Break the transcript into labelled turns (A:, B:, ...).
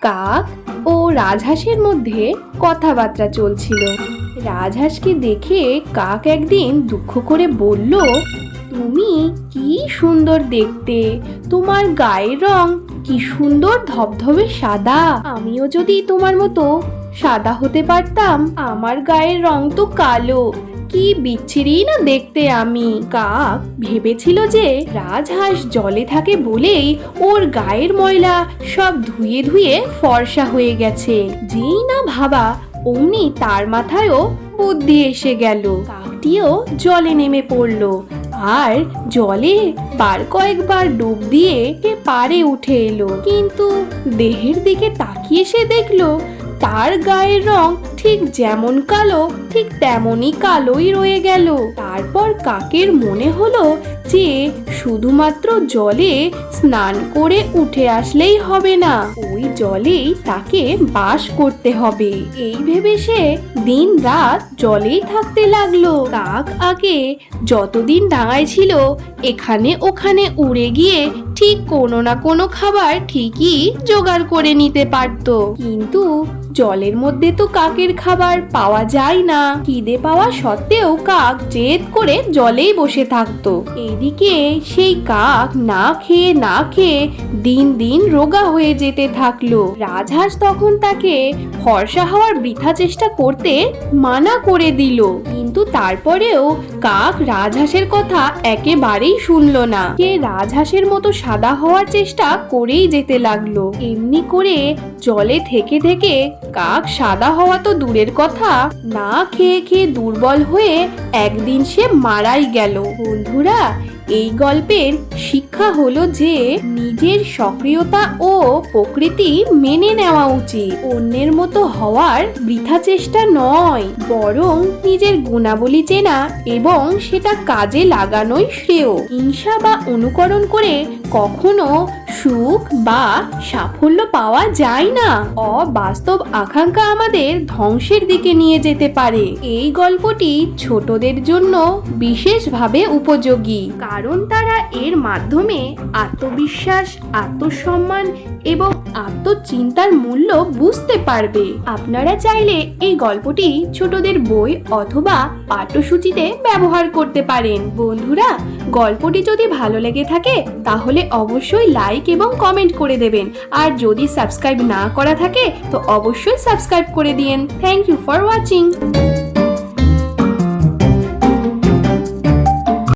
A: কাক ও রাজহাঁসের মধ্যে কথাবার্তা চলছিল। রাজহাঁসকে দেখে কাক একদিন দুঃখ করে বলল, তুমি কি সুন্দর দেখতে, তোমার গায়ের রং কি সুন্দর ধবধবে সাদা। আমিও যদি তোমার মতো সাদা হতে পারতাম। আমার গায়ের রং তো কালো, কি বিচ্ছিরি না দেখতে আমি। কাক ভেবেছিল যে রাজহাঁস জলে থাকে বলেই ওর গায়ের ময়লা সব ধুয়ে ধুয়ে ফর্সা হয়ে গেছে। যেই না ভাবা অমনি তার মাথায়ও বুদ্ধি এসে গেল। কাকটিও জলে নেমে পড়ল আর জলে কয়েকবার ডুব দিয়ে সে পাড়ে উঠে এলো। কিন্তু দেহের দিকে তাকিয়ে সে দেখলো তার গায়ের রং ঠিক যেমন কালো ঠিক তেমনই কালোই রয়ে গেল। তারপর কাকের মনে হলো যে শুধুমাত্র জলে স্নান করে উঠে আসলেই হবে না, ওই জলেই তাকে বাস করতে হবে। এই ভেবে সে দিন রাত জলেই থাকতে লাগলো। কাক আগে যতদিন ডাঙায় ছিল এখানে ওখানে উড়ে গিয়ে ঠিক কোনো না কোনো খাবার ঠিকই জোগাড় করে নিতে পারতো, কিন্তু জলের মধ্যে তো কাকের খাবার পাওয়া যায় না। খিদে পাওয়া সত্ত্বেও কাক জেদ করে জলেই বসে থাকতো। এদিকে সেই কাক না খেয়ে না খেয়ে দিন দিন রোগা হয়ে যেতে থাকলো। রাজহাঁস তখন তাকে ফর্সা হওয়ার বৃথা চেষ্টা করতে মানা করে দিল, কিন্তু তারপরেও কাক রাজহাঁসের কথা একেবারেই শুনলো না। সে রাজহাঁসের মতো সাদা হওয়ার চেষ্টা করেই যেতে লাগলো। এমনি করে জলে থেকে থেকে কাক সাদা হওয়া তো দূরের কথা, না খেয়ে খেয়ে দুর্বল হয়ে একদিন সে মারাই গেল। বন্ধুরা, এই গল্পের শিক্ষা হলো যে নিজের সক্রিয়তা ও প্রকৃতি মেনে নেওয়া উচিত। অন্যের মতো হওয়ার বৃথা চেষ্টা নয়, বরং নিজের গুণাবলী চেনা এবং সেটা কাজে লাগানোই শ্রেয়। হিংসা বা অনুকরণ করে কখনো সুখ বা সাফল্য পাওয়া যায় না। অবাস্তব আকাঙ্ক্ষা আমাদের ধ্বংসের দিকে নিয়ে যেতে পারে। এই গল্পটি ছোটদের জন্য বিশেষভাবে উপযোগী, কারণ তারা এর মাধ্যমে আত্মবিশ্বাস, আত্মসম্মান এবং আত্মচিন্তার মূল্য বুঝতে পারবে। আপনারা চাইলে এই গল্পটি ছোটদের বই অথবা পাঠ্যসূচিতে ব্যবহার করতে পারেন। বন্ধুরা, গল্পটি যদি ভালো লেগে থাকে তাহলে অবশ্যই লাইক এবং কমেন্ট করে দেবেন, আর যদি সাবস্ক্রাইব না করা থাকে তো অবশ্যই সাবস্ক্রাইব করে দিন। Thank you for watching.